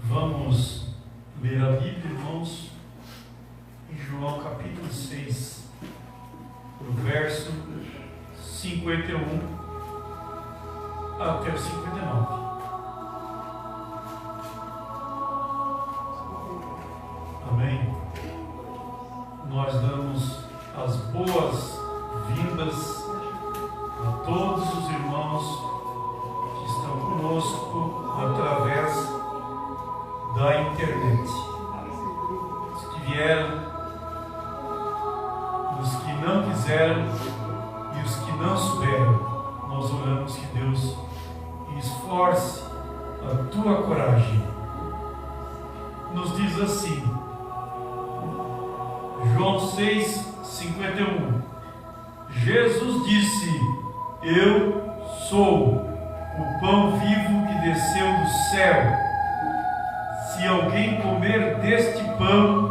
Vamos ler a Bíblia, irmãos, em João capítulo 6, do verso 51 até o 59. Amém. Nós damos as boas-vindas a todos os irmãos que estão conosco através da internet. Os que vieram, os que não quiseram e os que não souberam, nós oramos que Deus esforce a tua coragem. Nos diz assim, João 6:51. Jesus disse: Eu sou o pão vivo que desceu do céu. Se alguém comer deste pão,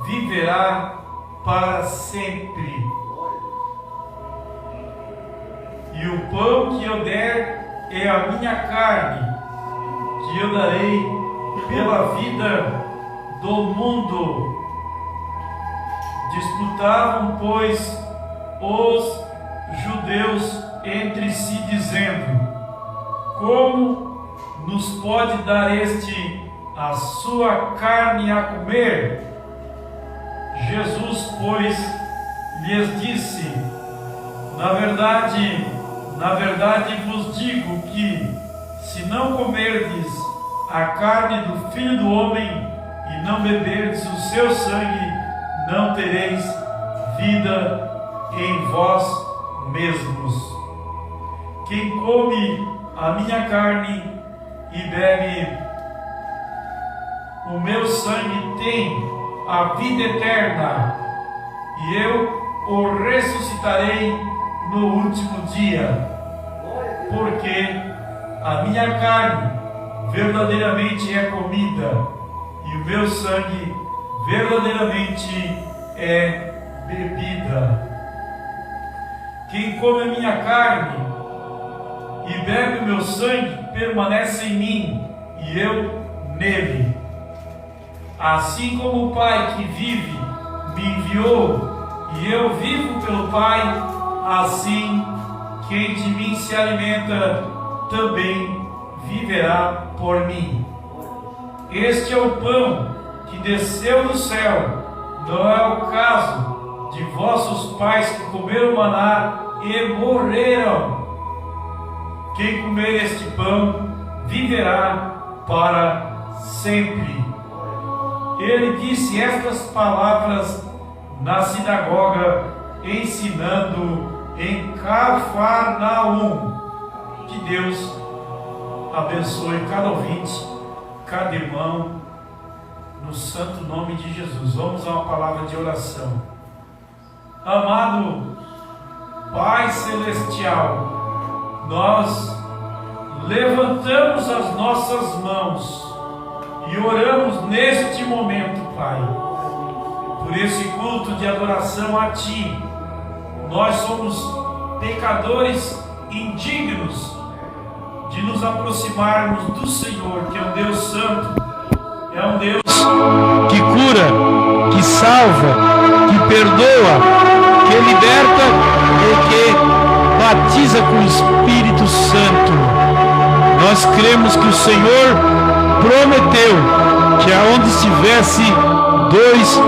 viverá para sempre. E o pão que eu der é a minha carne, que eu darei pela vida do mundo. Disputavam, pois, os judeus entre si, dizendo: Como nos pode dar este a sua carne a comer? Jesus, pois, lhes disse: Na verdade vos digo que, se não comerdes a carne do Filho do Homem e não beberdes o seu sangue, não tereis vida em vós mesmos. Quem come a minha carne e bebe o meu sangue tem a vida eterna, e eu o ressuscitarei no último dia. Porque a minha carne verdadeiramente é comida, e o meu sangue verdadeiramente é bebida. Quem come a minha carne e bebe o meu sangue permanece em mim, e eu nele. Assim como o Pai que vive me enviou, e eu vivo pelo Pai, assim quem de mim se alimenta também viverá por mim. Este é o pão que desceu do céu. Não é o caso de vossos pais que comeram maná e morreram. Quem comer este pão viverá para sempre. Ele disse estas palavras na sinagoga, ensinando em Cafarnaum. Que Deus abençoe cada ouvinte, cada irmão, no santo nome de Jesus. Vamos a uma palavra de oração. Amado Pai Celestial, nós levantamos as nossas mãos e oramos neste momento, Pai, por esse culto de adoração a Ti. Nós somos pecadores indignos de nos aproximarmos do Senhor, que é um Deus santo, é um Deus que cura, que salva, que perdoa, que liberta e que batiza com o Espírito Santo. Nós cremos que o Senhor prometeu que aonde estivesse 2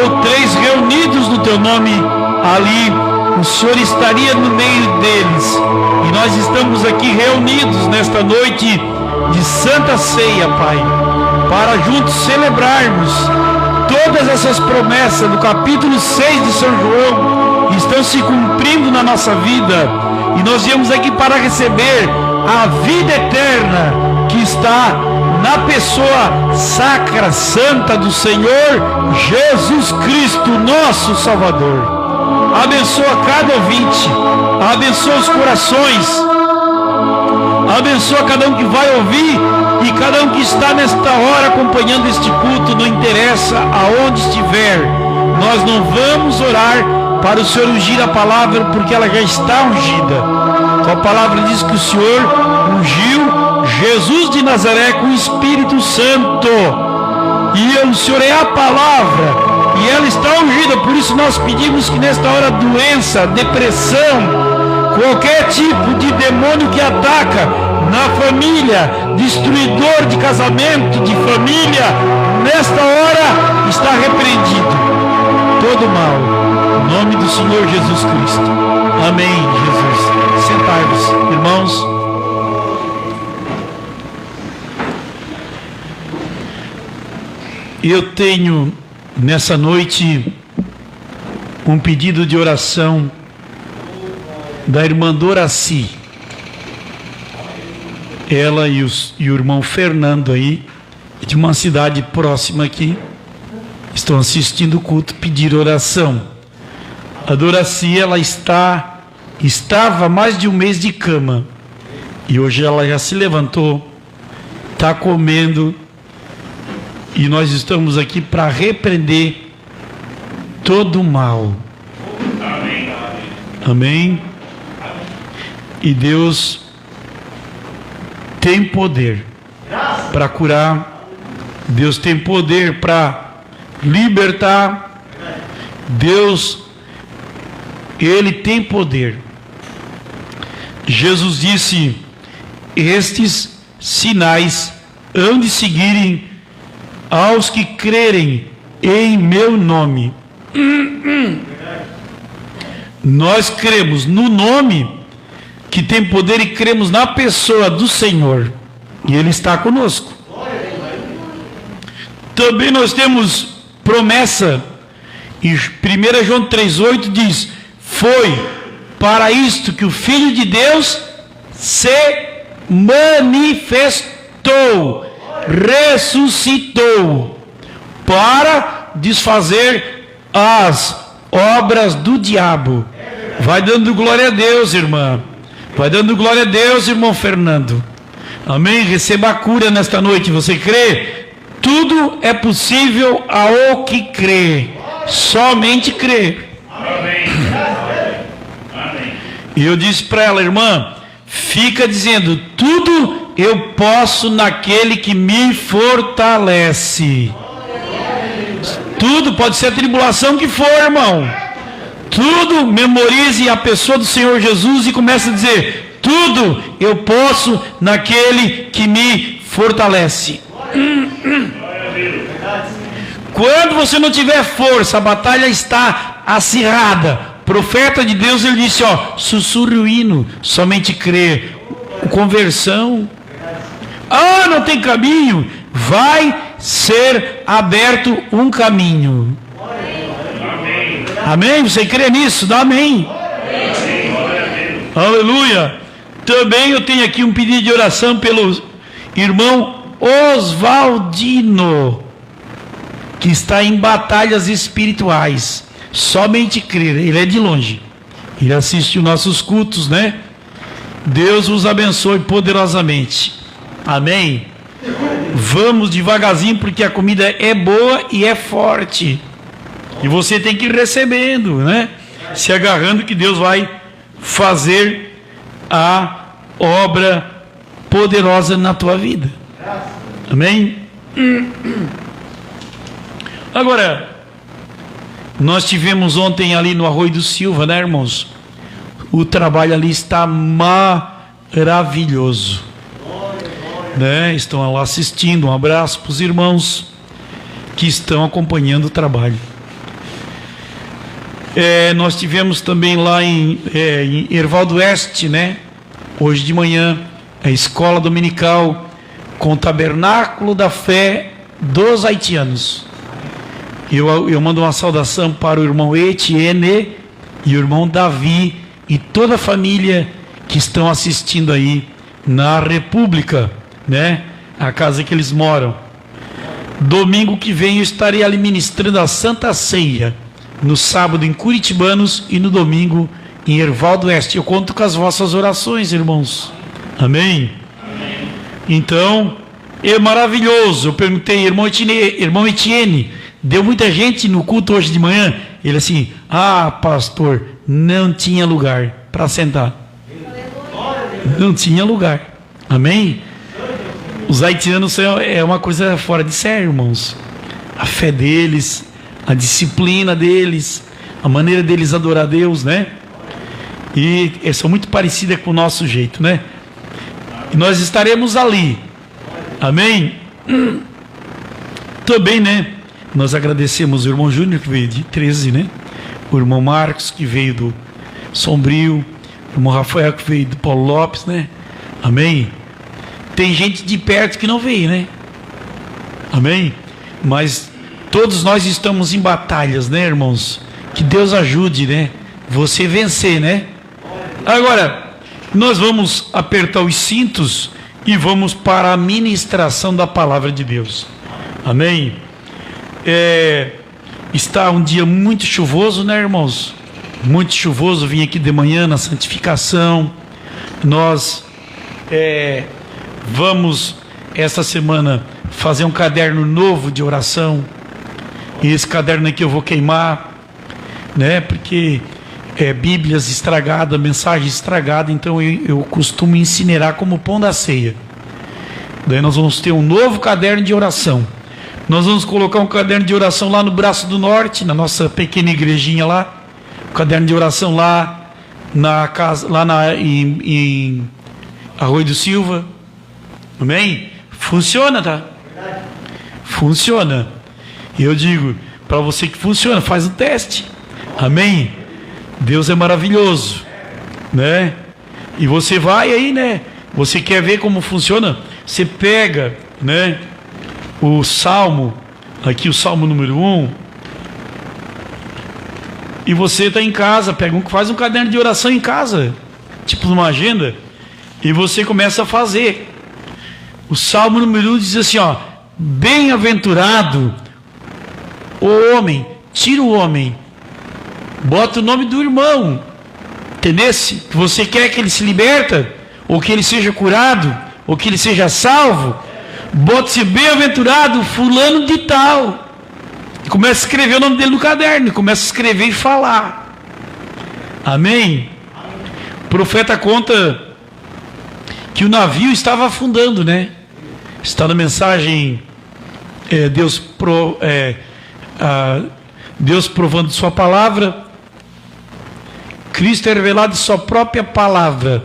ou 3 reunidos no Teu nome, ali o Senhor estaria no meio deles. E nós estamos aqui reunidos nesta noite de Santa Ceia, Pai, para juntos celebrarmos todas essas promessas do capítulo 6 de São João que estão se cumprindo na nossa vida. E nós viemos aqui para receber a vida eterna que está na pessoa sacra, santa do Senhor Jesus Cristo, nosso Salvador. Abençoa cada ouvinte, abençoa os corações, abençoa cada um que vai ouvir e cada um que está nesta hora acompanhando este culto, não interessa aonde estiver. Nós não vamos orar para o Senhor ungir a palavra, porque ela já está ungida. Tua palavra diz que o Senhor ungiu Jesus de Nazaré com o Espírito Santo. E o Senhor é a palavra, e ela está ungida. Por isso nós pedimos que nesta hora doença, depressão, qualquer tipo de demônio que ataca na família, destruidor de casamento, de família, nesta hora está repreendido todo mal, em nome do Senhor Jesus Cristo. Amém, Jesus. Sentai-vos, irmãos. Eu tenho nessa noite um pedido de oração da irmã Doraci. Ela e o irmão Fernando aí, de uma cidade próxima aqui, estão assistindo o culto, pedir oração. A Doraci, ela estava mais de um mês de cama, e hoje ela já se levantou, está comendo, e nós estamos aqui para repreender todo o mal. Amém. Amém. E Deus tem poder para curar. Deus tem poder para libertar. Deus, Ele tem poder. Jesus disse: estes sinais hão de seguirem aos que crerem em meu nome. Nós cremos no nome que tem poder e cremos na pessoa do Senhor, e Ele está conosco. Também nós temos promessa, e 1 João 3,8 diz: foi para isto que o Filho de Deus se manifestou, ressuscitou, para desfazer as obras do diabo. Vai dando glória a Deus, irmã. Vai dando glória a Deus, irmão Fernando. Amém? Receba a cura nesta noite. Você crê? Tudo é possível ao que crê. Somente crê. Amém. E eu disse para ela: irmã, fica dizendo: tudo eu posso naquele que me fortalece. Tudo, pode ser a tribulação que for, irmão. Tudo, memorize a pessoa do Senhor Jesus e comece a dizer: tudo eu posso naquele que me fortalece. Quando você não tiver força, a batalha está acirrada. Profeta de Deus, ele disse: ó, sussurre o hino, somente crer. Conversão. Ah, não tem caminho. Vai ser aberto um caminho. Amém? Você crê nisso? Dá amém. Aleluia. Também eu tenho aqui um pedido de oração pelo irmão Oswaldino, que está em batalhas espirituais. Somente crer. Ele é de longe, ele assiste os nossos cultos, né? Deus os abençoe poderosamente. Amém? Vamos devagarzinho, porque a comida é boa e é forte, e você tem que ir recebendo, né? Se agarrando, que Deus vai fazer a obra poderosa na tua vida. Amém? Agora, nós tivemos ontem ali no Arroio do Silva, né, irmãos? O trabalho ali está maravilhoso, né? Estão lá assistindo. Um abraço para os irmãos que estão acompanhando o trabalho. Nós tivemos também lá em Erval do Oeste, né? Hoje de manhã, a escola dominical com o tabernáculo da fé dos haitianos. Eu mando uma saudação para o irmão Etienne e o irmão Davi e toda a família que estão assistindo aí na República, né? A casa que eles moram. Domingo que vem eu estarei ali ministrando a Santa Ceia. No sábado em Curitibanos e no domingo em Erval do Oeste. Eu conto com as vossas orações, irmãos. Amém? Amém. Então, é maravilhoso. Eu perguntei, irmão Etienne, deu muita gente no culto hoje de manhã? Ele assim: ah, pastor, não tinha lugar para sentar. Não tinha lugar. Amém? Os haitianos é uma coisa fora de sério, irmãos. A fé deles, a disciplina deles, a maneira deles adorar a Deus, né? E são muito parecidas com o nosso jeito, né? E nós estaremos ali. Amém? Também, né? Nós agradecemos o irmão Júnior, que veio de 13, né? O irmão Marcos, que veio do Sombrio. O irmão Rafael, que veio do Paulo Lopes, né? Amém? Tem gente de perto que não veio, né? Amém? Mas todos nós estamos em batalhas, né, irmãos? Que Deus ajude, né? Você vencer, né? Agora, nós vamos apertar os cintos e vamos para a ministração da palavra de Deus. Amém? Está um dia muito chuvoso, né, irmãos? Muito chuvoso. Vim aqui de manhã na santificação. Nós vamos esta semana fazer um caderno novo de oração. E esse caderno aqui eu vou queimar, né? Porque Bíblias estragadas, mensagem estragada, então eu costumo incinerar como pão da ceia. Daí nós vamos ter um novo caderno de oração. Nós vamos colocar um caderno de oração lá no Braço do Norte, na nossa pequena igrejinha lá. Um caderno de oração lá na casa, em Arroio do Silva. Amém? Funciona, tá? Funciona. E eu digo para você que funciona, faz o teste. Amém? Deus é maravilhoso, né? E você vai aí, né? Você quer ver como funciona? Você pega, né? O Salmo, aqui o Salmo número 1. E você está em casa, faz um caderno de oração em casa, tipo numa agenda, e você começa a fazer. O Salmo número 1 diz assim, ó: bem-aventurado o homem, tira o homem, bota o nome do irmão, entendesse? Que você quer que ele se liberta, ou que ele seja curado, ou que ele seja salvo, bota-se bem-aventurado fulano de tal, e começa a escrever o nome dele no caderno, e começa a escrever e falar. Amém? O profeta conta que o navio estava afundando, né? Está na mensagem, Deus provando sua palavra, Cristo é revelado em sua própria palavra.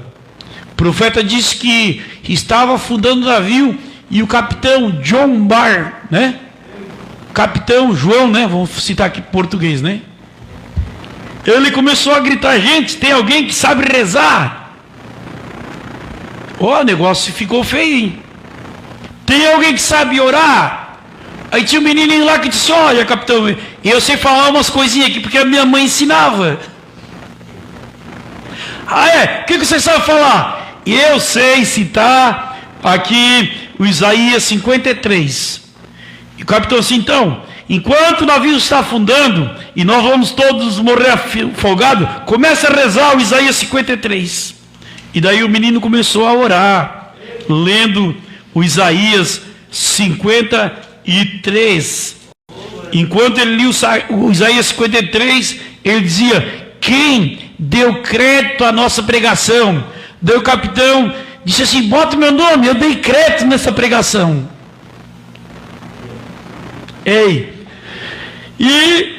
O profeta disse que estava afundando o navio, e o capitão John Barr, né? Capitão João, né? Vamos citar aqui em português, né? Ele começou a gritar: gente, tem alguém que sabe rezar? O negócio ficou feio, hein? Tem alguém que sabe orar? Aí tinha um menininho lá que disse: olha, capitão, eu sei falar umas coisinhas aqui porque a minha mãe ensinava. Ah, é? O que você sabe falar? Eu sei citar aqui o Isaías 53. E o capitão assim: então, enquanto o navio está afundando e nós vamos todos morrer afogados, começa a rezar o Isaías 53. E daí o menino começou a orar, lendo o Isaías 53. Enquanto ele lia o Isaías 53, ele dizia: quem deu crédito à nossa pregação? Daí o capitão disse assim: bota meu nome, eu dei crédito nessa pregação. Ei, e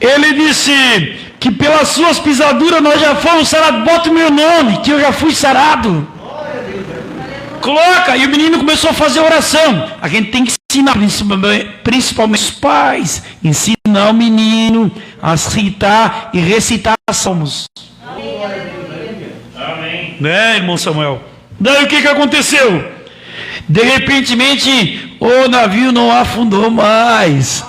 ele disse que pelas suas pisaduras nós já fomos sarados. Bota o meu nome, que eu já fui sarado. Coloca. E o menino começou a fazer oração. A gente tem que ensinar, principalmente os pais, ensinar o menino a citar e recitar salmos. Amém. Né, irmão Samuel? Daí o que aconteceu? De repentemente o navio não afundou mais.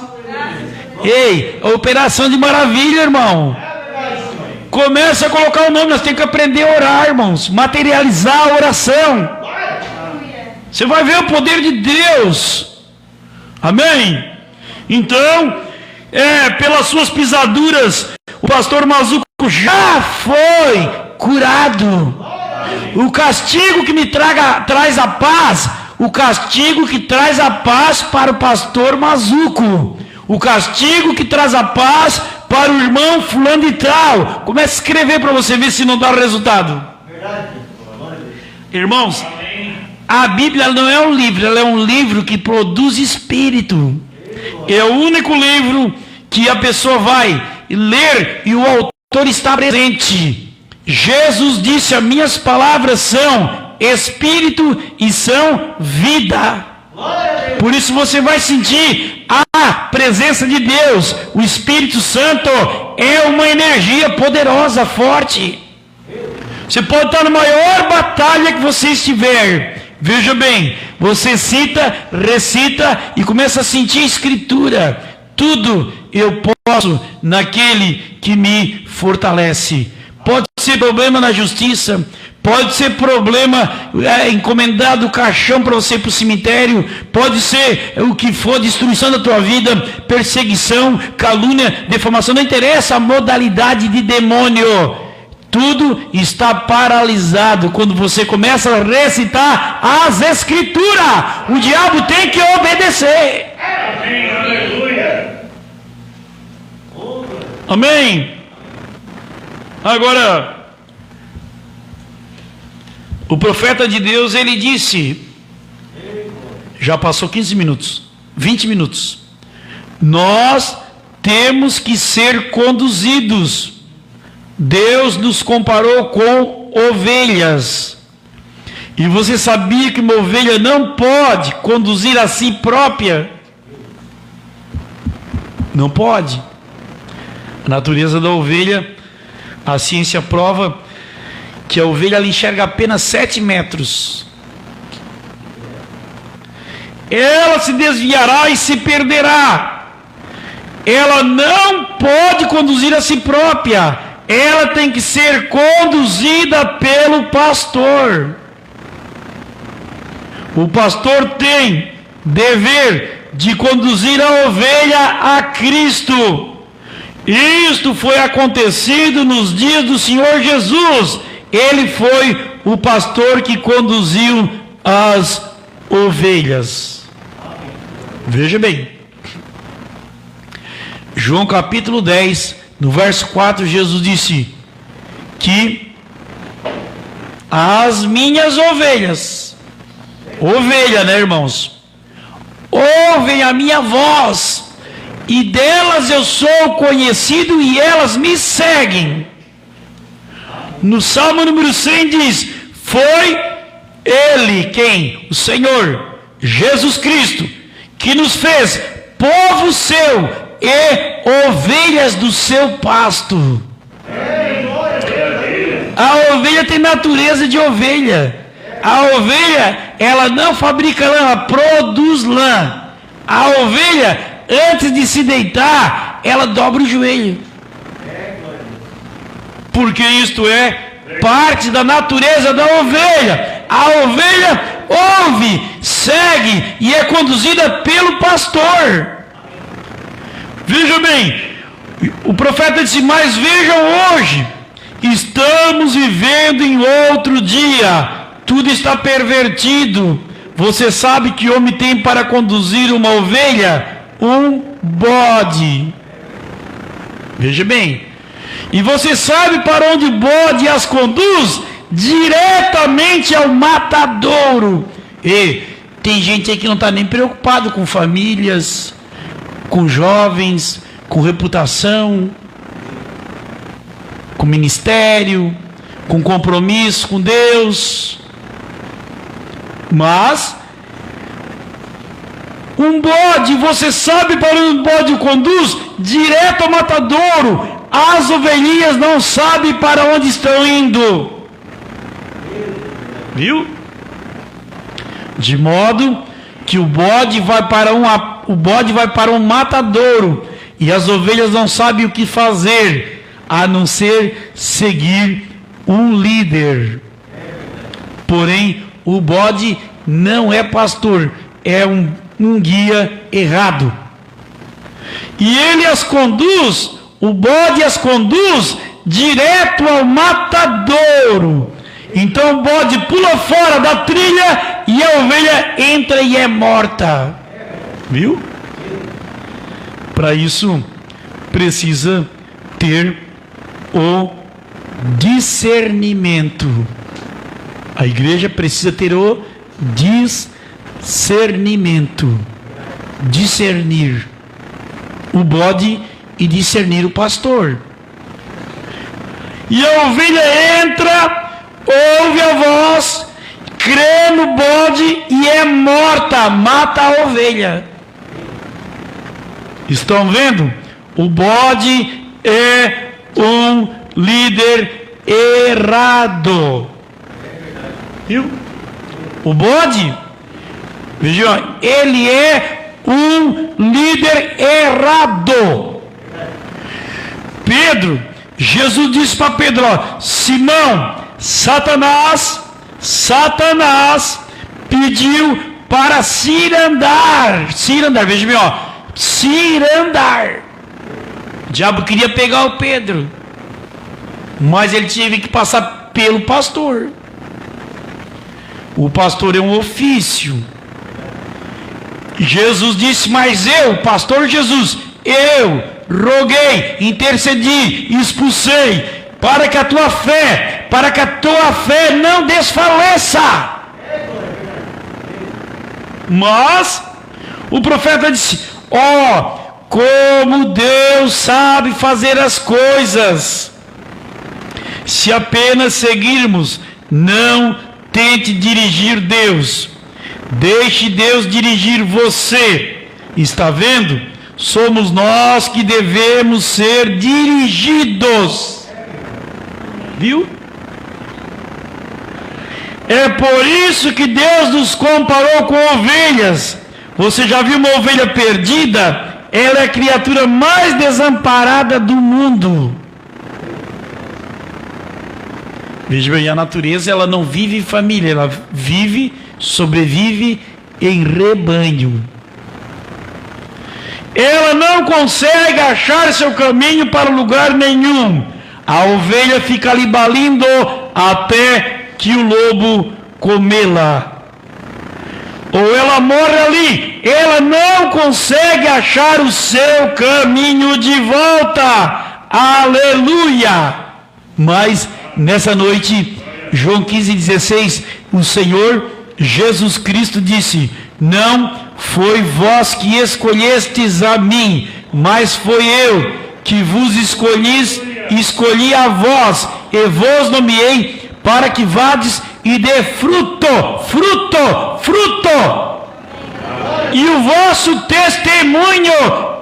Ei, operação de maravilha, irmão. Começa a colocar o nome. Nós temos que aprender a orar, irmãos. Materializar a oração. Você vai ver o poder de Deus. Amém? Então, pelas suas pisaduras, o pastor Mazuco já foi curado. O castigo que me traz a paz, o castigo que traz a paz para o pastor Mazuco, o castigo que traz a paz para o irmão fulano de tal. Comece a escrever para você ver se não dá resultado. Irmãos, A Bíblia não é um livro, ela é um livro que produz espírito. É o único livro que a pessoa vai ler e o autor está presente. Jesus disse: as minhas palavras são espírito e são vida. Por isso você vai sentir a presença de Deus. O Espírito Santo é uma energia poderosa, forte. Você pode estar na maior batalha que você estiver. Veja bem, você cita, recita e começa a sentir a escritura. Tudo eu posso naquele que me fortalece. Pode ser problema na justiça, pode ser problema encomendado o caixão para você ir para o cemitério, pode ser o que for, destruição da tua vida, perseguição, calúnia, defamação, não interessa a modalidade de demônio. Tudo está paralisado quando você começa a recitar as escrituras. O diabo tem que obedecer. Amém, aleluia. Amém. Agora, o profeta de Deus, ele disse, já passou 15 minutos, 20 minutos, nós temos que ser conduzidos. Deus nos comparou com ovelhas. E você sabia que uma ovelha não pode conduzir a si própria? Não pode. A natureza da ovelha, a ciência prova que a ovelha ela enxerga apenas 7 metros. Ela se desviará e se perderá. Ela não pode conduzir a si própria. Ela tem que ser conduzida pelo pastor. O pastor tem dever de conduzir a ovelha a Cristo. Isto foi acontecido nos dias do Senhor Jesus. Ele foi o pastor que conduziu as ovelhas. Veja bem, João capítulo 10, no verso 4, Jesus disse que as minhas ovelhas, ovelha, né, irmãos, ouvem a minha voz, e delas eu sou conhecido e elas me seguem. No Salmo número 100 diz: foi Ele, quem? O Senhor, Jesus Cristo, que nos fez povo seu e ovelhas do seu pasto. A ovelha tem natureza de ovelha. A ovelha, ela não fabrica lã, ela produz lã. A ovelha, antes de se deitar, ela dobra o joelho. Porque isto é parte da natureza da ovelha. A ovelha ouve, segue e é conduzida pelo pastor. Veja bem, o profeta disse: mas vejam hoje, estamos vivendo em outro dia, tudo está pervertido. Você sabe que homem tem para conduzir uma ovelha? Um bode. Veja bem, e você sabe para onde o bode as conduz? Diretamente ao matadouro. E tem gente aí que não está nem preocupado com famílias, com jovens, com reputação, com ministério, com compromisso com Deus. Mas um bode, você sabe para onde um bode o conduz? Direto ao matadouro. As ovelhinhas não sabem para onde estão indo. Viu? De modo que o bode vai para um matadouro, e as ovelhas não sabem o que fazer, a não ser seguir um líder. Porém, o bode não é pastor, é um guia errado. E ele as conduz, o bode as conduz direto ao matadouro. Então o bode pula fora da trilha e a ovelha entra e é morta. Viu? Para isso precisa ter o discernimento. A igreja precisa ter o discernimento. Discernir o bode e discernir o pastor. E a ovelha entra, ouve a voz, crê no bode e é morta, mata a ovelha. Estão vendo? O bode é um líder errado. Viu? O bode, vejam, ele é um líder errado. Pedro, Jesus disse para Pedro, ó, Simão, Satanás pediu para cirandar, veja bem, ó, cirandar. O diabo queria pegar o Pedro, mas ele teve que passar pelo pastor. O pastor é um ofício. Jesus disse, mas eu, pastor Jesus, eu roguei, intercedi, expulsei, para que a tua fé não desfaleça. Mas o profeta disse, ó, como Deus sabe fazer as coisas. Se apenas seguirmos, não tente dirigir Deus. Deixe Deus dirigir você. Está vendo? Somos nós que devemos ser dirigidos. Viu? É por isso que Deus nos comparou com ovelhas. Você já viu uma ovelha perdida? Ela é a criatura mais desamparada do mundo. Veja bem, a natureza ela não vive em família, ela sobrevive em rebanho. Ela não consegue achar seu caminho para lugar nenhum. A ovelha fica ali balindo até que o lobo comê-la. Ou ela morre ali, ela não consegue achar o seu caminho de volta. Aleluia! Mas nessa noite, João 15,16, o Senhor Jesus Cristo disse, não foi vós que escolhestes a mim, mas foi eu que vos escolhi a vós, e vos nomeei para que vades e dê fruto, e o vosso testemunho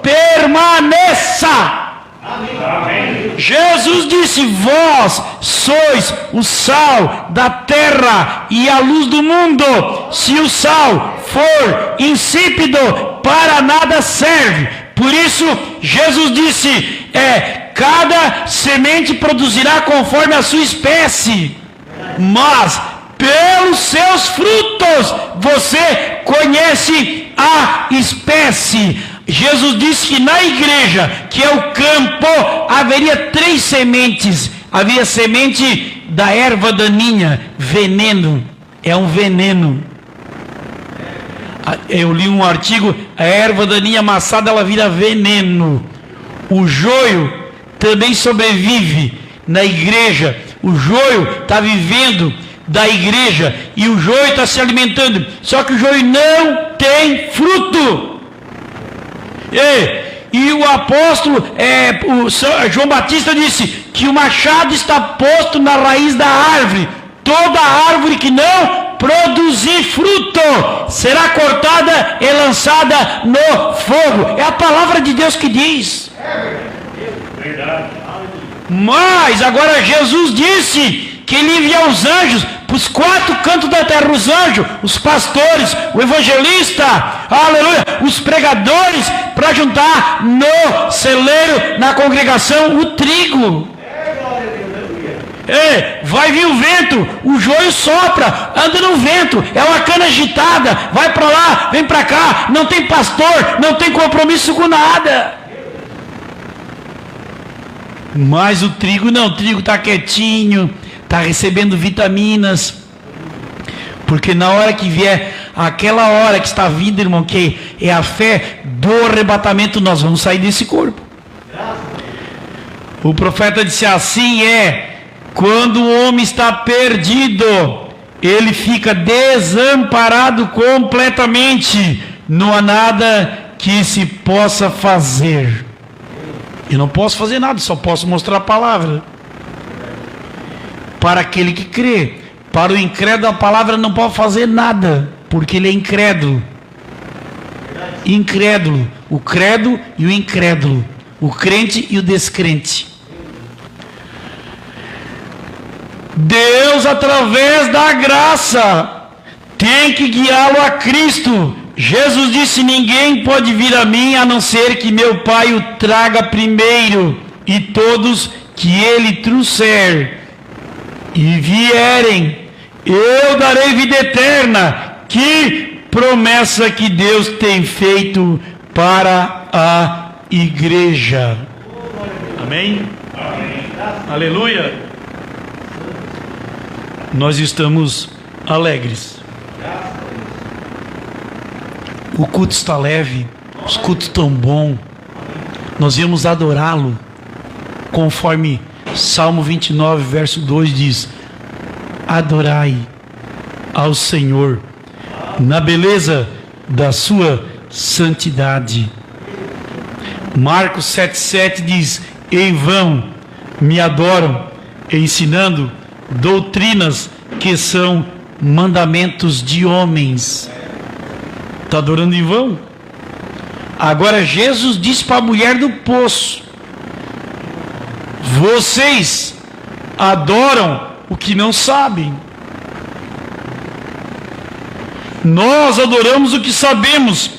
permaneça. Amém. Jesus disse, vós sois o sal da terra e a luz do mundo. Se o sal for insípido, para nada serve. Por isso, Jesus disse, cada semente produzirá conforme a sua espécie, mas pelos seus frutos você conhece a espécie. Jesus disse que na igreja, que é o campo, haveria 3 sementes. Havia semente da erva daninha, veneno, é um veneno. Eu li um artigo, a erva daninha amassada, ela vira veneno. O joio também sobrevive na igreja. O joio está vivendo da igreja e o joio está se alimentando. Só que o joio não tem fruto. E o apóstolo João Batista disse que o machado está posto na raiz da árvore. Toda árvore que não produzir fruto será cortada e lançada no fogo. É a palavra de Deus que diz. Mas agora Jesus disse que ele envia os anjos para os 4 cantos da terra, os anjos, os pastores, o evangelista, aleluia, os pregadores, para juntar no celeiro, na congregação, o trigo. Vai vir o vento, o joio sopra, anda no vento, é uma cana agitada, vai para lá, vem para cá, não tem pastor, não tem compromisso com nada. Mas o trigo não, o trigo está quietinho, está recebendo vitaminas, porque na hora que vier, aquela hora que está vindo, irmão, que é a fé do arrebatamento, nós vamos sair desse corpo. O profeta disse, assim quando o homem está perdido, ele fica desamparado completamente. Não há nada que se possa fazer. Eu não posso fazer nada, só posso mostrar a palavra. Para aquele que crê. Para o incrédulo, a palavra não pode fazer nada, porque ele é incrédulo. Incrédulo. O credo e o incrédulo. O crente e o descrente. Deus, através da graça, tem que guiá-lo a Cristo. Jesus disse: ninguém pode vir a mim a não ser que meu Pai o traga primeiro, e todos que ele trouxer e vierem, eu darei vida eterna. Que promessa que Deus tem feito para a igreja. Amém? Amém. Aleluia. Nós estamos alegres. O culto está leve, os cultos estão bons. Nós viemos adorá-lo, conforme Salmo 29, verso 2 diz: adorai ao Senhor na beleza da sua santidade. Marcos 7,7 diz: em vão me adoram, ensinando doutrinas que são mandamentos de homens. Está adorando em vão? Agora Jesus disse para a mulher do poço: vocês adoram o que não sabem. Nós adoramos o que sabemos,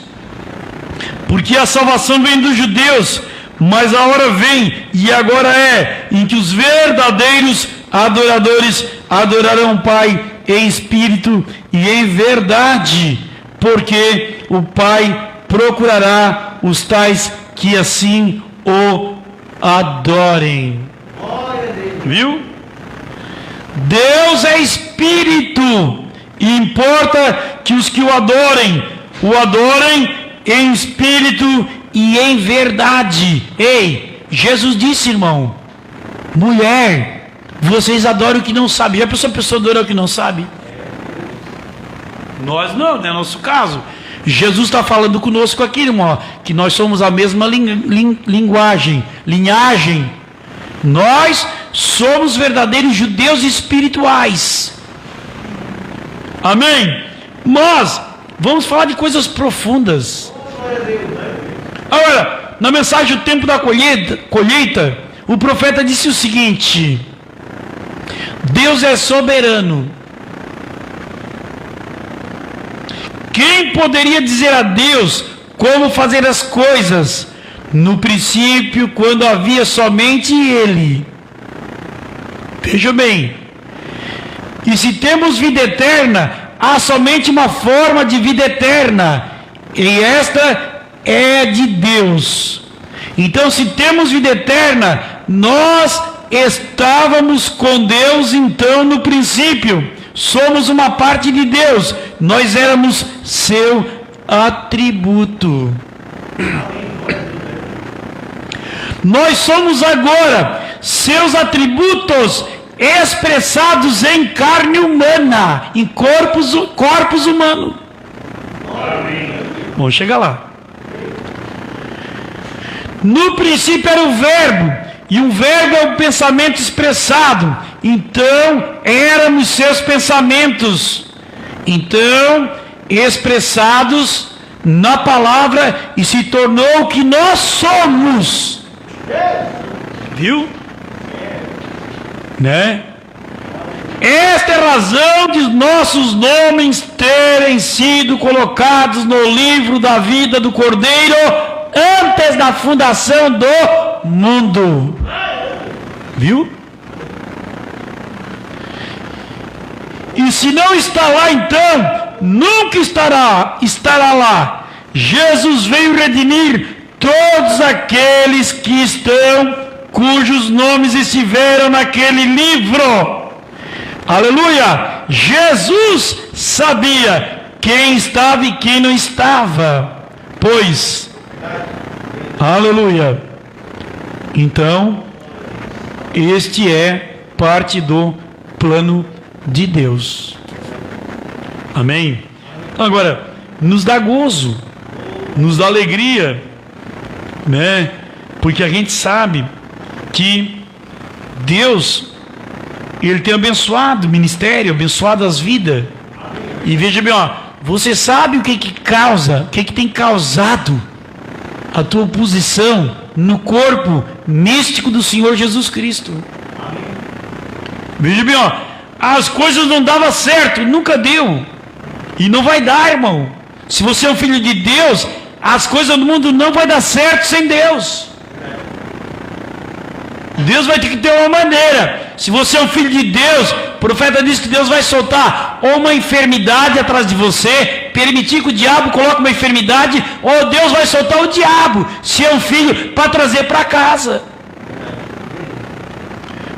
porque a salvação vem dos judeus, mas a hora vem, e agora é, em que os verdadeiros adoradores adorarão o Pai em espírito e em verdade, porque o Pai procurará os tais que assim o adorem. Viu? Deus é espírito, e importa que os que o adorem em espírito e em verdade. Ei, Jesus disse, irmão: mulher, vocês adoram o que não sabem. Já pensou a pessoa adorar o que não sabe? Nós não é nosso caso. Jesus está falando conosco aqui, irmão, que nós somos a mesma linhagem. Nós somos verdadeiros judeus espirituais. Amém? Mas vamos falar de coisas profundas. Agora, na mensagem O Tempo da Colheita, o profeta disse o seguinte: Deus é soberano. Quem poderia dizer a Deus como fazer as coisas? No princípio, quando havia somente Ele. Veja bem. E se temos vida eterna, há somente uma forma de vida eterna, e esta é de Deus. Então, se temos vida eterna, nós estávamos com Deus, então, no princípio. Somos uma parte de Deus. Nós éramos seu atributo. Nós somos agora seus atributos expressados em carne humana, em corpos humanos. Vamos chegar lá. No princípio era o verbo, e o verbo é o pensamento expressado. Então éramos seus pensamentos, então expressados na palavra, e se tornou o que nós somos. Viu? Né? Esta é a razão de nossos nomes terem sido colocados no livro da vida do Cordeiro antes da fundação do mundo. Viu? E se não está lá, então nunca estará lá. Jesus veio redimir todos aqueles que cujos nomes estiveram naquele livro. Aleluia! Jesus sabia quem estava e quem não estava. Pois, aleluia. Então, este é parte do plano de Deus. Amém? Então, agora, nos dá gozo, nos dá alegria, né? Porque a gente sabe que Deus, Ele tem abençoado o ministério, abençoado as vidas. E veja bem, ó, você sabe o que causa, o que tem causado a tua oposição no corpo místico do Senhor Jesus Cristo. Veja bem, ó, as coisas não davam certo, nunca deu, e não vai dar, irmão. Se você é um filho de Deus, as coisas do mundo não vai dar certo sem Deus. Deus vai ter que ter uma maneira. Se você é um filho de Deus, o profeta diz que Deus vai soltar ou uma enfermidade atrás de você, permitir que o diabo coloque uma enfermidade, ou Deus vai soltar o diabo, se é um filho, para trazer para casa.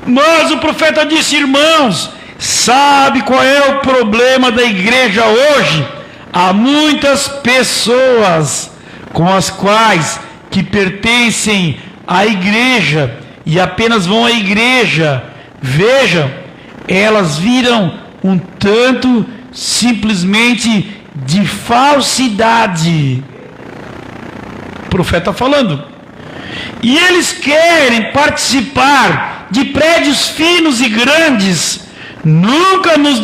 Mas o profeta disse: irmãos, sabe qual é o problema da igreja hoje? Há muitas pessoas com as quais que pertencem à igreja e apenas vão à igreja, veja, elas viram um tanto simplesmente de falsidade. O profeta falando. E eles querem participar de prédios finos e grandes. Nunca nós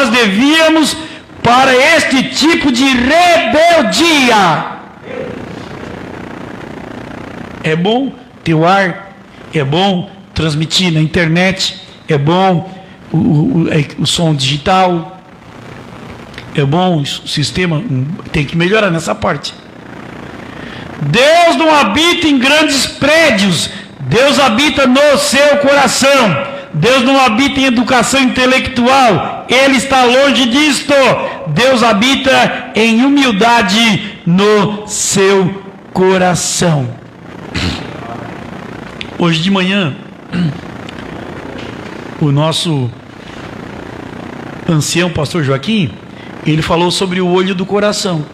devíamos para este tipo de rebeldia. É bom ter o ar, é bom transmitir na internet, é bom o som digital, é bom o sistema, tem que melhorar nessa parte. Deus não habita em grandes prédios, Deus habita no seu coração. Deus não habita em educação intelectual, Ele está longe disto. Deus habita em humildade no seu coração. Hoje de manhã, o nosso ancião pastor Joaquim, ele falou sobre o olho do coração.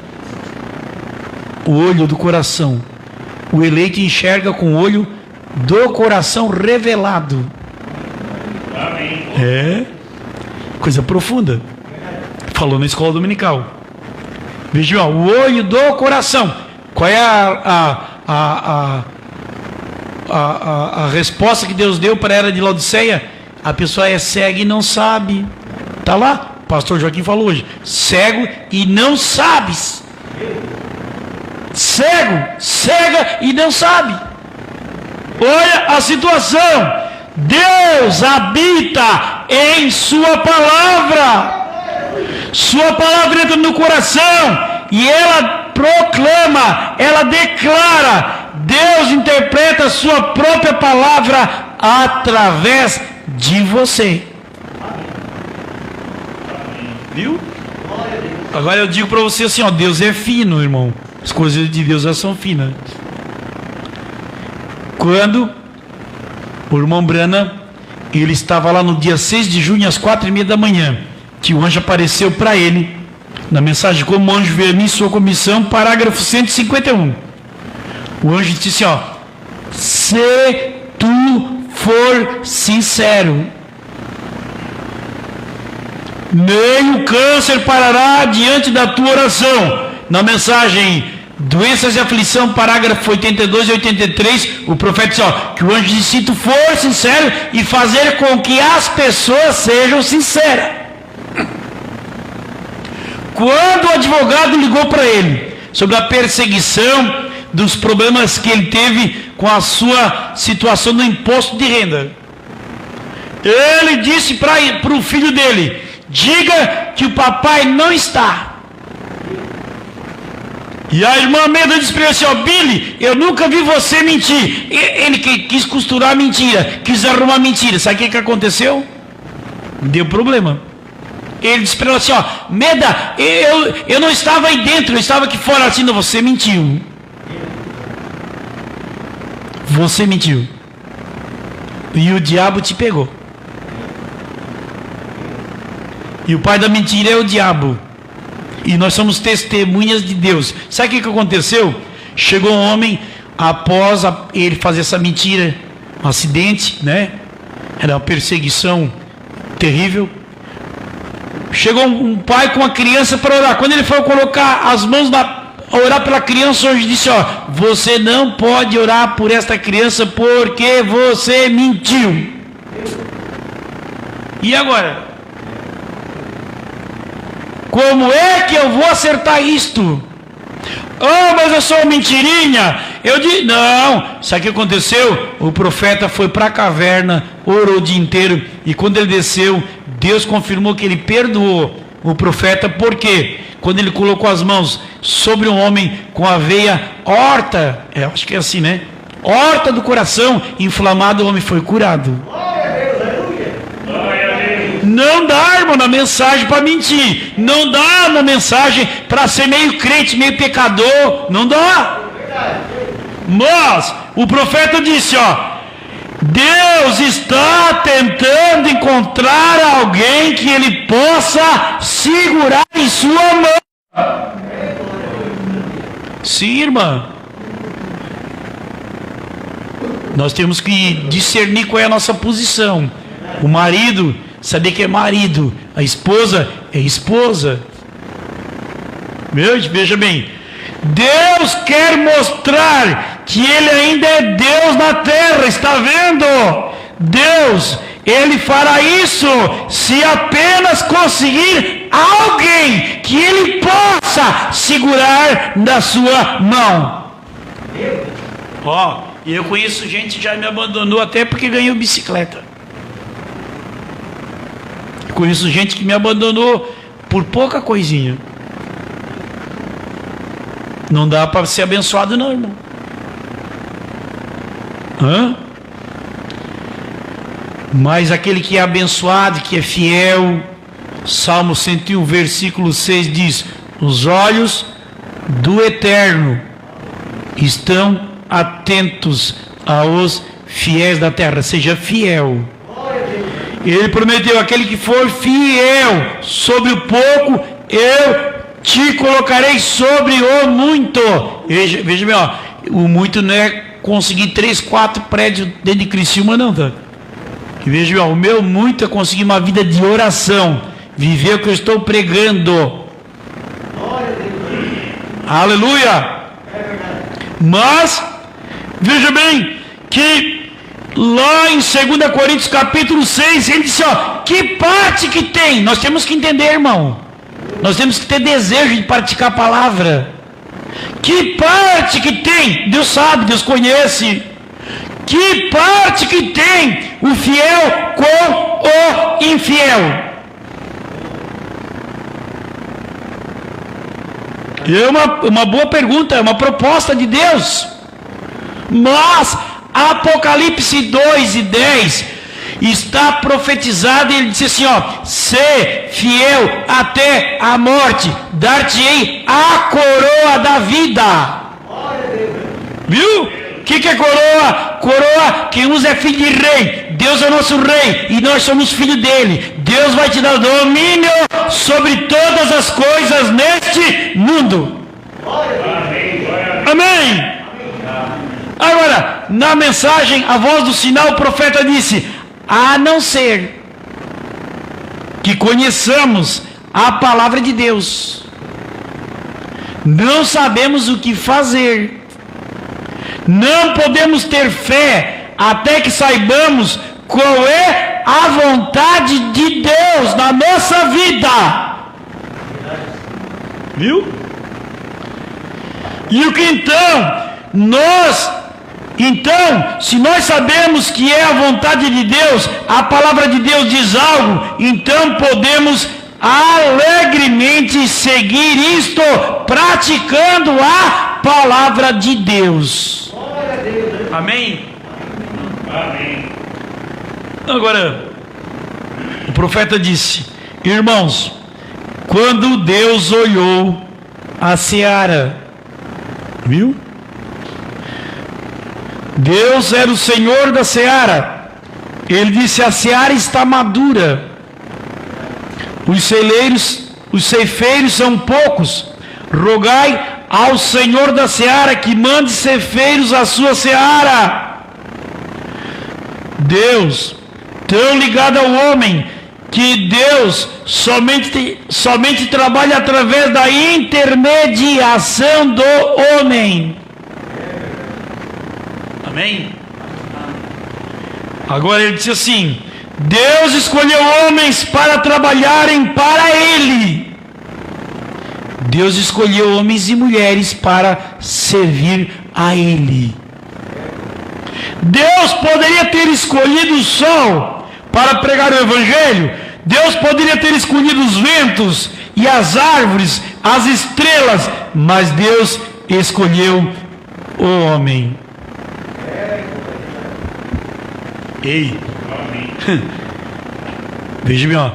O olho do coração. O eleito enxerga com o olho do coração revelado. É coisa profunda. Falou na escola dominical. Veja, ó, o olho do coração. Qual é a resposta que Deus deu para a era de Laodiceia? A pessoa é cega e não sabe. Está lá, o pastor Joaquim falou hoje. Cego e não sabes. Cego, cega e não sabe. Olha a situação. Deus habita em sua palavra. Sua palavra entra no coração e ela proclama, ela declara. Deus interpreta a sua própria palavra através de você. Viu? Agora eu digo para você assim, ó, Deus é fino, irmão. As coisas de Deus já são finas. Quando o irmão Brana, ele estava lá no dia 6 de junho às 4:30 da manhã, que o anjo apareceu para ele na mensagem: como o anjo veio a mim, sua comissão, parágrafo 151. O anjo disse assim, ó: se tu for sincero, nem o câncer parará diante da tua oração. Na mensagem Doenças e Aflição, parágrafo 82 e 83, o profeta disse, ó, que o anjo disse: se tu for sincero e fazer com que as pessoas sejam sinceras. Quando o advogado ligou para ele sobre a perseguição, dos problemas que ele teve com a sua situação do imposto de renda, ele disse para o filho dele: diga que o papai não está. E a irmã Meda disse para ele assim, ó: Billy, eu nunca vi você mentir. Ele quis costurar a mentira, quis arrumar a mentira. Sabe o que aconteceu? Deu problema. Ele disse para ela assim, ó: Meda, eu não estava aí dentro, eu estava aqui fora. Assim, não, você mentiu. Você mentiu. E o diabo te pegou. E o pai da mentira é o diabo. E nós somos testemunhas de Deus. Sabe o que aconteceu? Chegou um homem, após ele fazer essa mentira, um acidente, né? Era uma perseguição terrível. Chegou um pai com uma criança para orar. Quando ele foi colocar as mãos orar pela criança, hoje disse: ó, você não pode orar por esta criança porque você mentiu. E agora? Como é que eu vou acertar isto? Oh, mas eu sou uma mentirinha. Eu disse, não, sabe o que aconteceu? O profeta foi para a caverna, orou o dia inteiro, e quando ele desceu, Deus confirmou que ele perdoou o profeta. Por quê? Quando ele colocou as mãos sobre um homem com a veia horta, acho que é assim, né? Horta do coração inflamado, o homem foi curado. Não dá, irmão, na mensagem para mentir. Não dá na mensagem para ser meio crente, meio pecador. Não dá. Mas o profeta disse, ó, Deus está tentando encontrar alguém que ele possa segurar em sua mão. Sim, irmã. Nós temos que discernir qual é a nossa posição. O marido, saber que é marido. A esposa é esposa. Veja bem. Deus quer mostrar que Ele ainda é Deus na terra. Está vendo? Deus, Ele fará isso se apenas conseguir alguém que Ele possa segurar na sua mão. Ó, eu conheço gente que já me abandonou até porque ganhou bicicleta. Eu conheço gente que me abandonou por pouca coisinha. Não dá para ser abençoado não, irmão. Mas aquele que é abençoado, que é fiel, Salmo 101, versículo 6 diz: os olhos do Eterno estão atentos aos fiéis da terra. Seja fiel. Ele prometeu: aquele que for fiel sobre o pouco, eu te colocarei sobre o muito. Veja bem, ó, o muito não é conseguir 3, 4 prédios dentro de Criciúma, não, tá? Veja bem, ó, o meu muito é conseguir uma vida de oração, viver o que eu estou pregando. Aleluia! Mas, veja bem, que lá em 2 Coríntios capítulo 6, ele disse, ó, que parte que tem? Nós temos que entender, irmão. Nós temos que ter desejo de praticar a palavra. Que parte que tem? Deus sabe, Deus conhece. Que parte que tem o fiel com o infiel? É uma boa pergunta, é uma proposta de Deus. Mas Apocalipse 2:10 está profetizado, e ele disse assim, ó: ser fiel até a morte, dar-te-ei a coroa da vida. Viu? O que é coroa? Coroa, quem usa é filho de rei. Deus é o nosso rei e nós somos filho dele. Deus vai te dar domínio sobre todas as coisas neste mundo. Amém. Agora, na mensagem, a voz do sinal, o profeta disse: a não ser que conheçamos a palavra de Deus, não sabemos o que fazer. Não podemos ter fé até que saibamos qual é a vontade de Deus na nossa vida. Viu? E o que então, se nós sabemos que é a vontade de Deus, a palavra de Deus diz algo, então podemos alegremente seguir isto, praticando a palavra de Deus. Amém? Amém. Agora, o profeta disse: irmãos, quando Deus olhou a seara, viu? Deus era o Senhor da seara. Ele disse: a seara está madura, os ceifeiros são poucos. Rogai ao Senhor da seara que mande ceifeiros à sua seara. Deus, tão ligado ao homem, que Deus somente trabalha através da intermediação do homem. Amém? Agora ele disse assim: Deus escolheu homens para trabalharem para Ele. Deus escolheu homens e mulheres para servir a Ele. Deus poderia ter escolhido o sol para pregar o Evangelho. Deus poderia ter escolhido os ventos e as árvores, as estrelas, mas Deus escolheu o homem. Ei, veja bem, ó.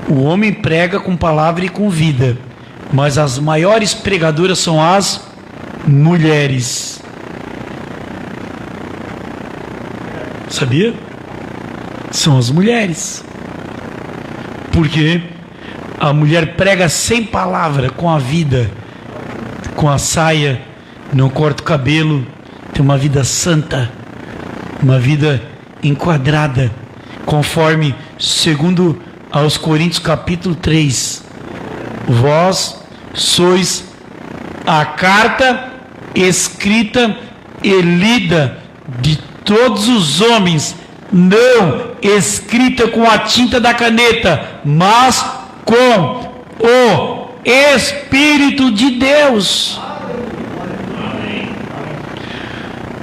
O homem prega com palavra e com vida, mas as maiores pregadoras são as mulheres. Sabia? São as mulheres. Porque a mulher prega sem palavra, com a vida, com a saia, não corta o cabelo, tem uma vida santa, uma vida enquadrada, conforme segundo aos Coríntios capítulo 3. Vós sois a carta escrita e lida de todos os homens, não escrita com a tinta da caneta, mas com o Espírito de Deus.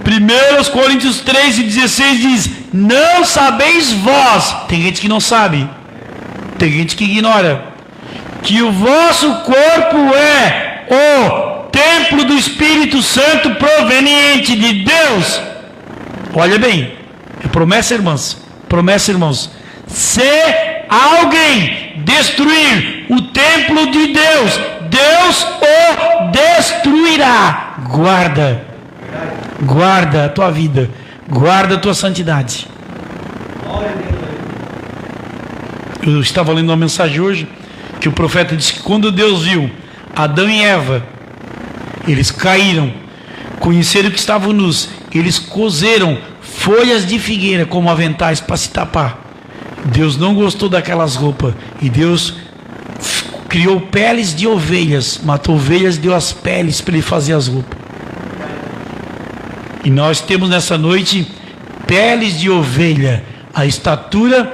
1 Coríntios 3:16 diz: não sabeis vós, tem gente que não sabe, tem gente que ignora, que o vosso corpo é o templo do Espírito Santo proveniente de Deus. Olha bem, é promessa, irmãos, promessa, irmãos. Se alguém destruir o templo de Deus, Deus o destruirá. Guarda a tua vida, guarda a tua santidade. Eu estava lendo uma mensagem hoje que o profeta disse que quando Deus viu Adão e Eva, eles caíram, conheceram que estavam nus, eles coseram folhas de figueira como aventais para se tapar. Deus não gostou daquelas roupas e Deus criou peles de ovelhas, matou ovelhas, deu as peles para ele fazer as roupas. E nós temos nessa noite peles de ovelha, a estatura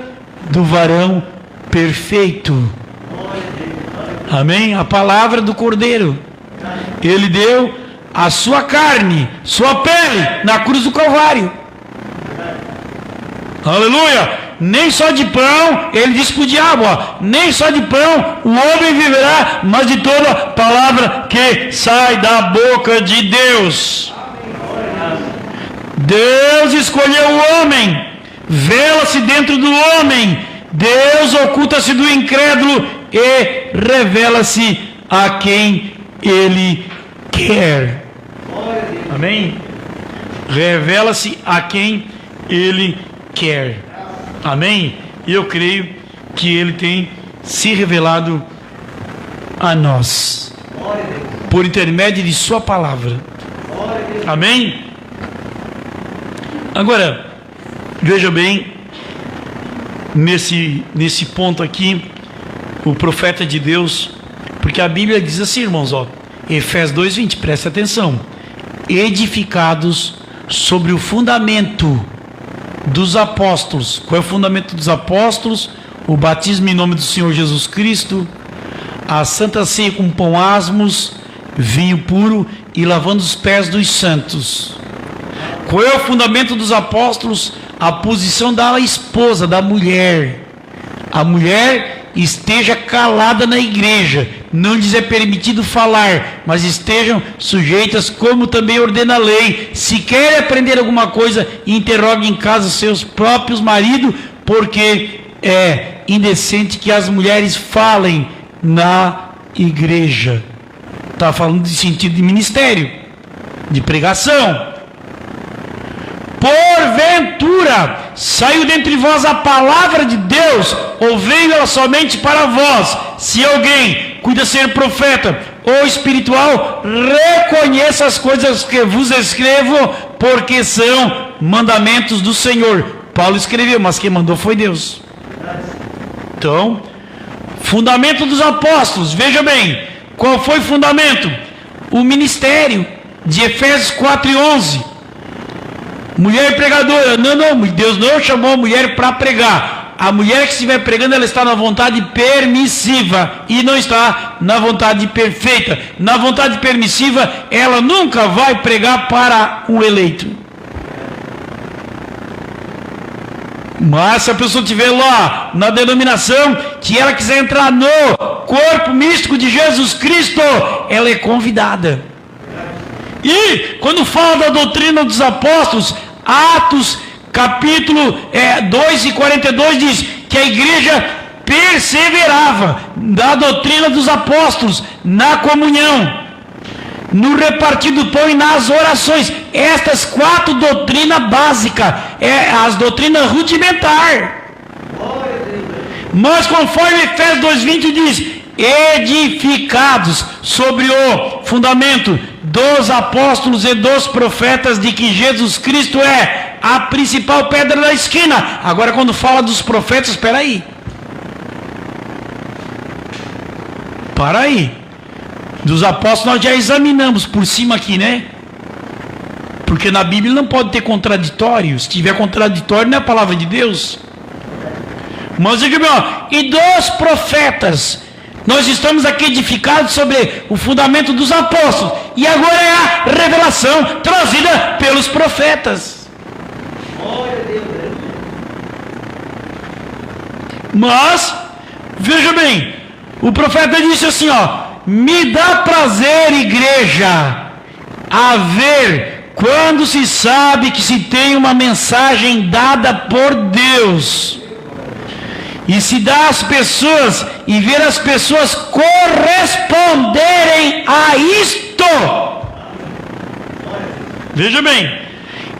do varão perfeito. Amém? A palavra do Cordeiro. Ele deu a sua carne, sua pele na cruz do Calvário. Aleluia! Nem só de pão, ele disse para o diabo, ó, nem só de pão o homem viverá, mas de toda palavra que sai da boca de Deus. Deus escolheu o homem, vela-se dentro do homem, Deus oculta-se do incrédulo e revela-se a quem Ele quer. Amém? Revela-se a quem Ele quer. Amém? E eu creio que Ele tem se revelado a nós por intermédio de Sua palavra. Amém? Agora, veja bem, nesse ponto aqui, o profeta de Deus, porque a Bíblia diz assim, irmãos, ó, Efésios 2:20, presta atenção: edificados sobre o fundamento dos apóstolos. Qual é o fundamento dos apóstolos? O batismo em nome do Senhor Jesus Cristo, a santa ceia com pão asmos, vinho puro e lavando os pés dos santos. Qual é o fundamento dos apóstolos? A posição da esposa, da mulher. A mulher esteja calada na igreja, não lhes é permitido falar, mas estejam sujeitas, como também ordena a lei. Se querem aprender alguma coisa, interrogue em casa seus próprios maridos, porque é indecente que as mulheres falem na igreja. Está falando de sentido de ministério, de pregação. Porventura saiu dentre vós a palavra de Deus, ou veio ela somente para vós? Se alguém cuida ser profeta ou espiritual, reconheça as coisas que vos escrevo, porque são mandamentos do Senhor. Paulo escreveu, mas quem mandou foi Deus. Então, fundamento dos apóstolos, veja bem, qual foi o fundamento? O ministério de Efésios 4:11. Mulher pregadora, não, Deus não chamou a mulher para pregar. A mulher que estiver pregando, ela está na vontade permissiva e não está na vontade perfeita. Na vontade permissiva, ela nunca vai pregar para um eleito. Mas se a pessoa estiver lá na denominação, que ela quiser entrar no corpo místico de Jesus Cristo, ela é convidada. E quando fala da doutrina dos apóstolos, Atos capítulo 2:42 diz que a igreja perseverava na doutrina dos apóstolos, na comunhão, no repartir do pão e nas orações. Estas 4 doutrinas básicas, as doutrinas rudimentares. Mas conforme Efésios 2:20 diz, edificados sobre o fundamento dos apóstolos e dos profetas, de que Jesus Cristo é a principal pedra da esquina. Agora, quando fala dos profetas, espera aí. Para aí. Dos apóstolos nós já examinamos por cima aqui, né? Porque na Bíblia não pode ter contraditório. Se tiver contraditório, não é a palavra de Deus. Mas veja bem, e dos profetas, nós estamos aqui edificados sobre o fundamento dos apóstolos. E agora é a revelação trazida pelos profetas. Mas, veja bem, o profeta disse assim, me dá prazer, igreja, a ver quando se sabe que se tem uma mensagem dada por Deus, e se dá às pessoas, e ver as pessoas corresponderem a isto. Veja bem,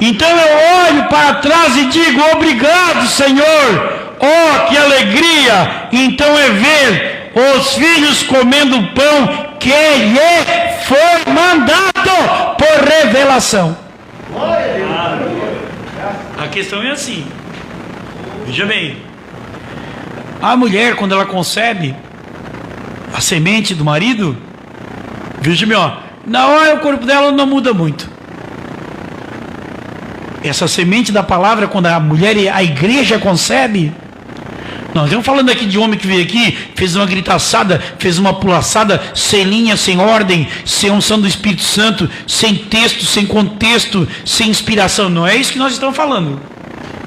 então eu olho para trás e digo, obrigado, Senhor. Oh, que alegria! Então é ver os filhos comendo o pão que lhe foi mandado por revelação. A questão é assim. Veja bem, a mulher, quando ela concebe a semente do marido, veja bem, na hora o corpo dela não muda muito. Essa semente da palavra, quando a mulher, a igreja concebe, nós estamos falando aqui de homem que veio aqui, fez uma gritaçada, fez uma pulaçada, sem linha, sem ordem, sem unção do Espírito Santo, sem texto, sem contexto, sem inspiração. Não é isso que nós estamos falando.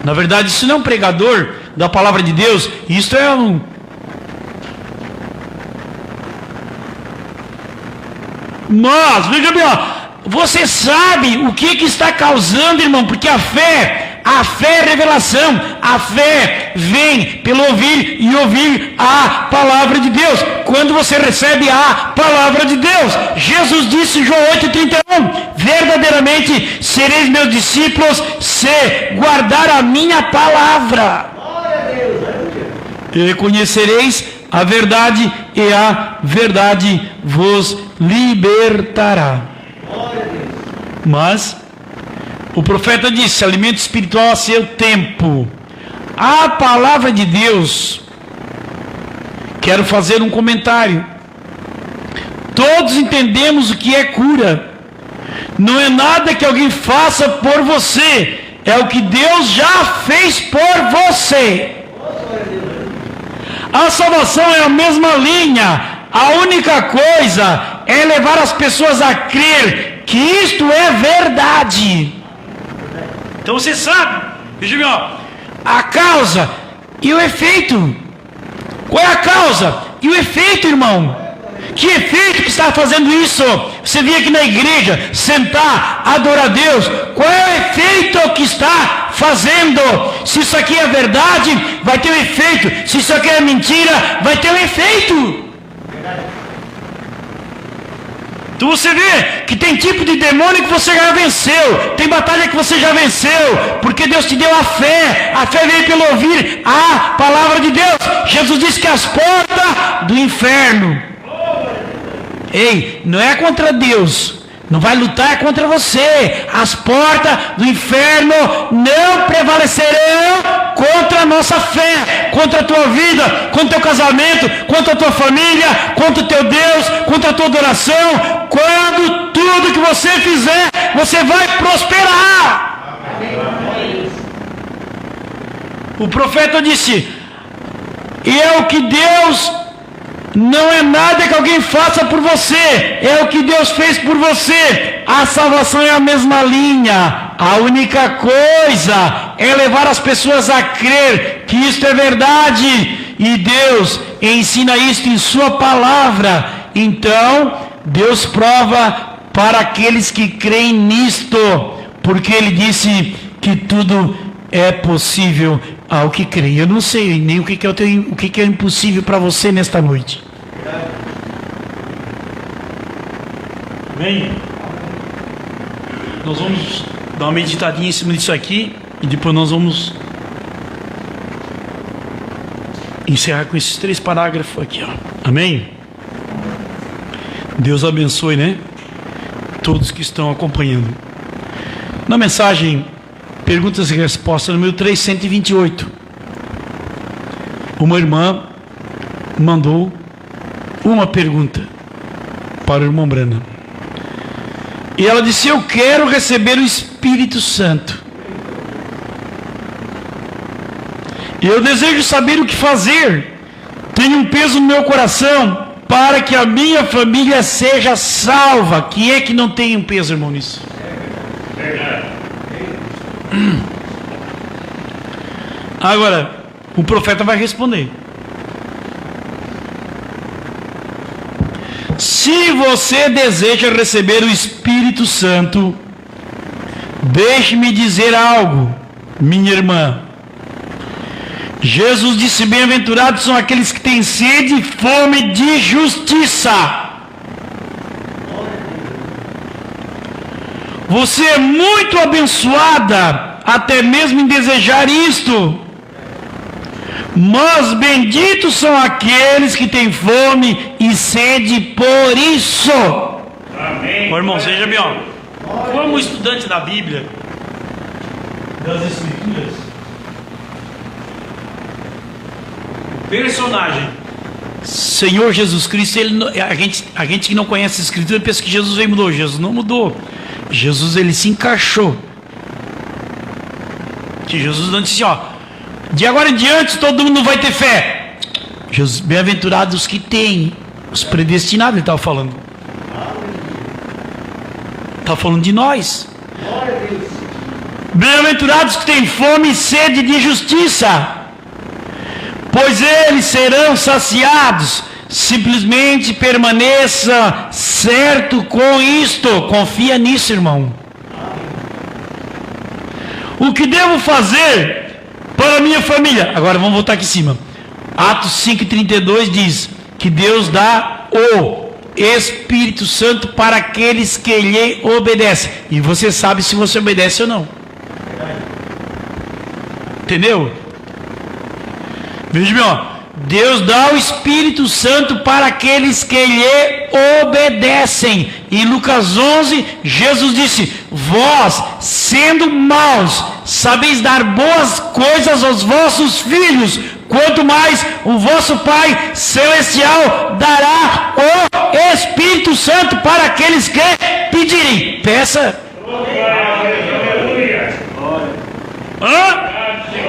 Na verdade, isso não é um pregador da palavra de Deus, isso é um... Mas, veja bem, você sabe o que está causando, irmão, porque a fé é revelação, a fé vem pelo ouvir e ouvir a palavra de Deus. Quando você recebe a palavra de Deus, Jesus disse, João 8:31, verdadeiramente sereis meus discípulos se guardar a minha palavra. E conhecereis a verdade, e a verdade vos libertará. Mas o profeta disse, alimento espiritual a seu tempo. A palavra de Deus, quero fazer um comentário. Todos entendemos o que é cura. Não é nada que alguém faça por você, é o que Deus já fez por você. A salvação é a mesma linha. A única coisa é levar as pessoas a crer que isto é verdade. Então você sabe, veja bem, a causa e o efeito. Qual é a causa e o efeito, irmão? Que efeito que está fazendo isso? Você vem aqui na igreja, sentar, adorar a Deus. Qual é o efeito que está fazendo? Se isso aqui é verdade, vai ter um efeito. Se isso aqui é mentira, vai ter um efeito. Então você vê que tem tipo de demônio que você já venceu, tem batalha que você já venceu, porque Deus te deu a fé veio pelo ouvir a palavra de Deus. Jesus disse que as portas do inferno, ei, não é contra Deus, não vai lutar contra você, as portas do inferno não prevalecerão contra a nossa fé, contra a tua vida, contra o teu casamento, contra a tua família, contra o teu Deus, contra a tua adoração. Quando tudo que você fizer, você vai prosperar. O profeta disse: e é o que Deus, não é nada que alguém faça por você, é o que Deus fez por você. A salvação é a mesma linha. A única coisa é levar as pessoas a crer que isto é verdade, e Deus ensina isto em sua palavra. Então Deus prova para aqueles que creem nisto, porque Ele disse que tudo é possível ao que crê. Eu não sei nem o que é impossível para você nesta noite. Amém? Nós vamos dar uma meditadinha em cima disso aqui, e depois nós vamos encerrar com esses 3 parágrafos aqui, ó. Amém? Deus abençoe, né? Todos que estão acompanhando. Na mensagem Perguntas e Respostas, número 328, uma irmã mandou uma pergunta para o irmão Branham. E ela disse: eu quero receber o Espírito Santo. Eu desejo saber o que fazer. Tenho um peso no meu coração para que a minha família seja salva. Quem é que não tem um peso, irmão, nisso? Agora, o profeta vai responder. Se você deseja receber o Espírito Santo, deixe-me dizer algo, minha irmã. Jesus disse: bem-aventurados são aqueles que têm sede e fome de justiça. Você é muito abençoada, até mesmo em desejar isto. Mas benditos são aqueles que têm fome e sede por isso. Amém. Ô, irmão, seja bem, ó, como estudante da Bíblia, das Escrituras, o personagem Senhor Jesus Cristo, a gente que não conhece a Escritura pensa que Jesus veio e mudou. Jesus não mudou. Jesus, ele se encaixou. Que Jesus não disse: ó, de agora em diante todo mundo vai ter fé. Jesus, bem-aventurados os que têm, os predestinados, ele estava falando. Está falando de nós. Bem-aventurados que têm fome e sede de justiça, pois eles serão saciados. Simplesmente permaneça certo com isto. Confia nisso, irmão. O que devo fazer para a minha família? Agora vamos voltar aqui em cima. Atos 5,32 diz que Deus dá o Espírito Santo para aqueles que lhe obedecem. E você sabe se você obedece ou não. Entendeu? Veja bem, ó. Deus dá o Espírito Santo para aqueles que lhe obedecem. Em Lucas 11, Jesus disse: vós, sendo maus, sabeis dar boas coisas aos vossos filhos, quanto mais o vosso Pai Celestial dará o Espírito Santo para aqueles que pedirem. Peça.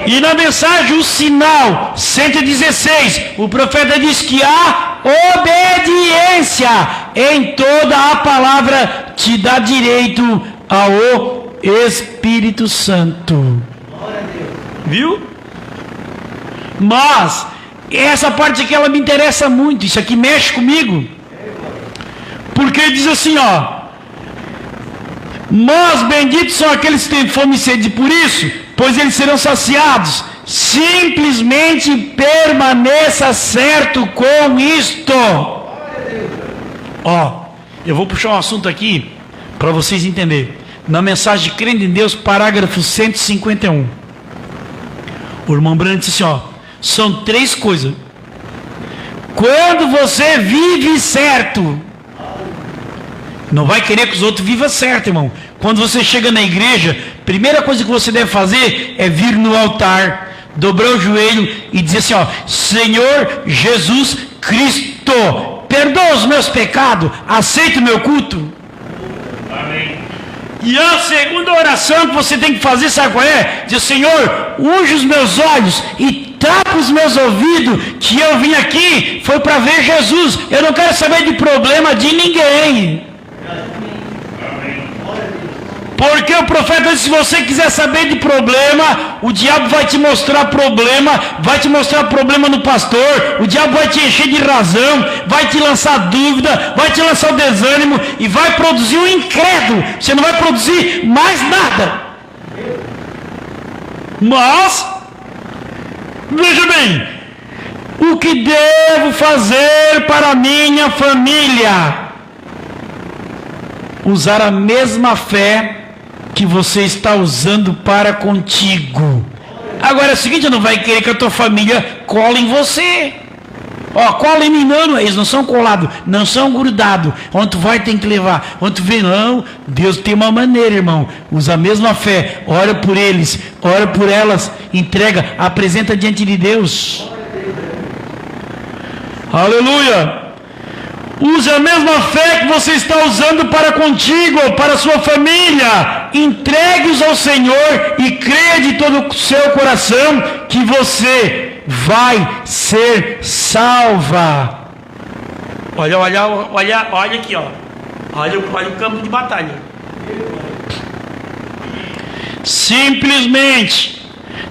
E na mensagem, o sinal 116, o profeta diz que a obediência em toda a palavra te dá direito ao Espírito Santo. Viu? Mas essa parte aqui ela me interessa muito. Isso aqui mexe comigo, porque diz assim, ó: mas benditos são aqueles que têm fome e sede por isso, pois eles serão saciados. Simplesmente permaneça certo com isto. Ó, eu vou puxar um assunto aqui para vocês entenderem. Na mensagem Crendo em Deus, parágrafo 151, o irmão Branham disse assim, ó: são 3 coisas. Quando você vive certo, não vai querer que os outros vivam certo, irmão. Quando você chega na igreja, primeira coisa que você deve fazer é vir no altar, dobrar o joelho e dizer assim, ó, Senhor Jesus Cristo, perdoa os meus pecados, aceita o meu culto. Amém. E a segunda oração que você tem que fazer, sabe qual é? Dizer, Senhor, unge os meus olhos e tapa os meus ouvidos, que eu vim aqui, foi para ver Jesus, eu não quero saber de problema de ninguém. Porque o profeta disse, se você quiser saber de problema, o diabo vai te mostrar problema, vai te mostrar problema no pastor, o diabo vai te encher de razão, vai te lançar dúvida, vai te lançar o desânimo e vai produzir um incrédulo, você não vai produzir mais nada. Mas, veja bem, o que devo fazer para a minha família? Usar a mesma fé que você está usando para contigo. Agora é o seguinte, não vai querer que a tua família cole em você. Ó, cola em mim, não, eles não são colados, não são grudados. Onde tu vai tem que levar, onde tu vê, não, Deus tem uma maneira, irmão, usa a mesma fé, ora por eles, ora por elas, entrega, apresenta diante de Deus. Aleluia. Use a mesma fé que você está usando para contigo, para a sua família. Entregue-os ao Senhor e creia de todo o seu coração que você vai ser salva. Olha aqui, ó. Olha o campo de batalha. Simplesmente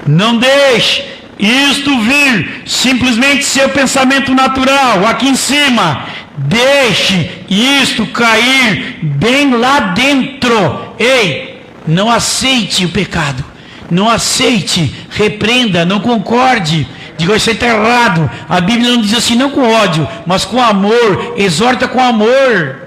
não deixe isto vir simplesmente seu pensamento natural aqui em cima. Deixe isto cair bem lá dentro. Ei, não aceite o pecado, não aceite, repreenda, não concorde, diga, isso aí está errado. A Bíblia não diz assim, não com ódio, mas com amor, exorta com amor.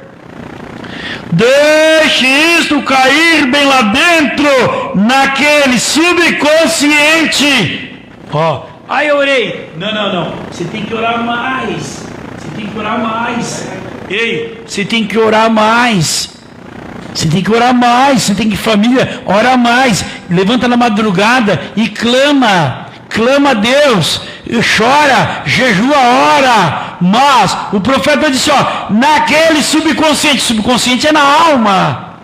Deixe isto cair bem lá dentro, naquele subconsciente. Ó, aí eu orei. Não, você tem que orar mais. Tem que orar mais. Ei, você tem que orar mais. Você tem que orar mais. Você tem que, família, ora mais. Levanta na madrugada e clama. Clama a Deus. Chora, jejua, ora. Mas o profeta disse, ó, naquele subconsciente. Subconsciente é na alma.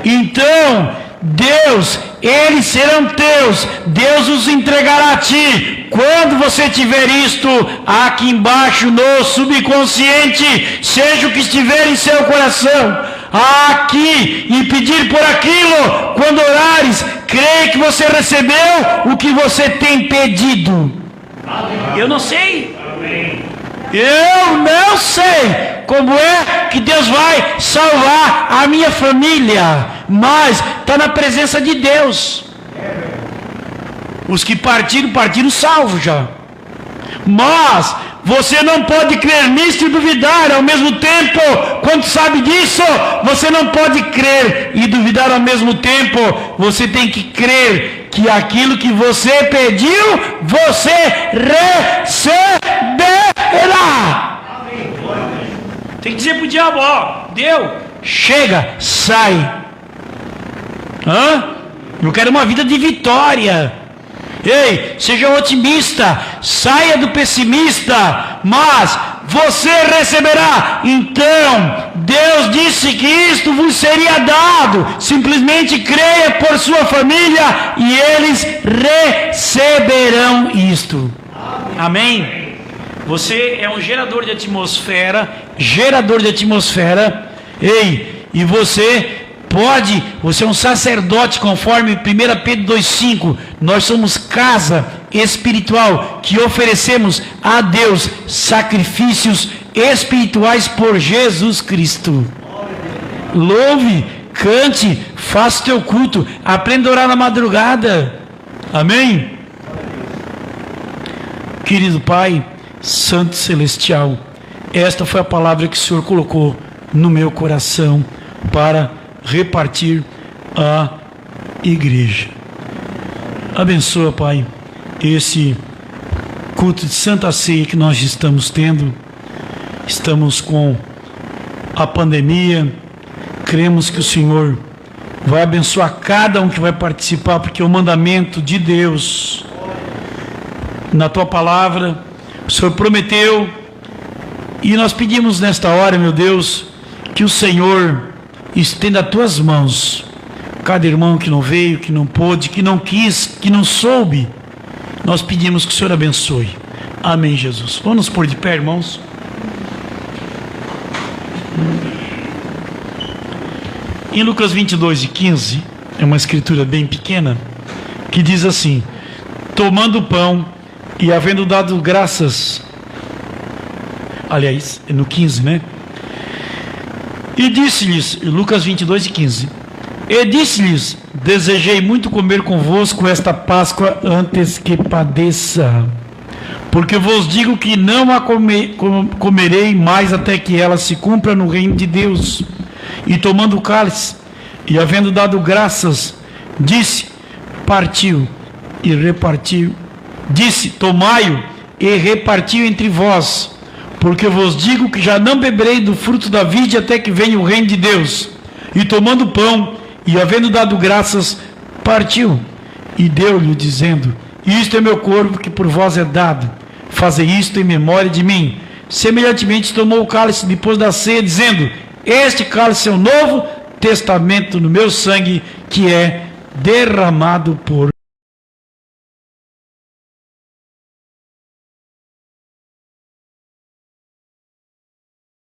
Então, Deus, eles serão teus. Deus os entregará a ti. Quando você tiver isto aqui embaixo no subconsciente, seja o que estiver em seu coração, aqui, e pedir por aquilo, quando orares, creia que você recebeu o que você tem pedido. Eu não sei. Eu não sei como é que Deus vai salvar a minha família, mas está na presença de Deus. Os que partiram salvos já. Mas você não pode crer nisso e duvidar ao mesmo tempo. Quando sabe disso, você não pode crer e duvidar ao mesmo tempo. Você tem que crer que aquilo que você pediu, você receberá. Tem que dizer pro diabo, ó, deu, chega, sai. Eu quero uma vida de vitória. Ei, seja otimista, saia do pessimista, mas você receberá. Então, Deus disse que isto vos seria dado. Simplesmente creia por sua família e eles receberão isto. Amém? Você é um gerador de atmosfera, Ei, e você é um sacerdote, conforme 1 Pedro 2,5. Nós somos casa espiritual que oferecemos a Deus sacrifícios espirituais por Jesus Cristo. Louve, cante, faça o teu culto, aprenda a orar na madrugada. Amém? Querido Pai, Santo Celestial, esta foi a palavra que o Senhor colocou no meu coração para repartir a igreja. Abençoa, Pai, esse culto de Santa Ceia que nós estamos tendo. Estamos com a pandemia, cremos que o Senhor vai abençoar cada um que vai participar, porque o mandamento de Deus na tua palavra, o Senhor prometeu, e nós pedimos nesta hora, meu Deus, que o Senhor estenda as tuas mãos, cada irmão que não veio, que não pôde, que não quis, que não soube, nós pedimos que o Senhor abençoe. Amém, Jesus. Vamos nos pôr de pé, irmãos. Em Lucas 22:15, é uma escritura bem pequena, que diz assim: tomando o pão e havendo dado graças, aliás, é no 15, né? E disse-lhes, Lucas 22:15, e disse-lhes: desejei muito comer convosco esta Páscoa antes que padeça, porque vos digo que não a comerei mais até que ela se cumpra no reino de Deus. E tomando o cálice, e havendo dado graças, disse, partiu e repartiu. Disse, tomai-o e repartiu entre vós, porque vos digo que já não beberei do fruto da vide até que venha o reino de Deus. E tomando o pão, e havendo dado graças, partiu e deu-lhe, dizendo, isto é meu corpo que por vós é dado, fazei isto em memória de mim. Semelhantemente tomou o cálice depois da ceia, dizendo, este cálice é o novo testamento no meu sangue, que é derramado por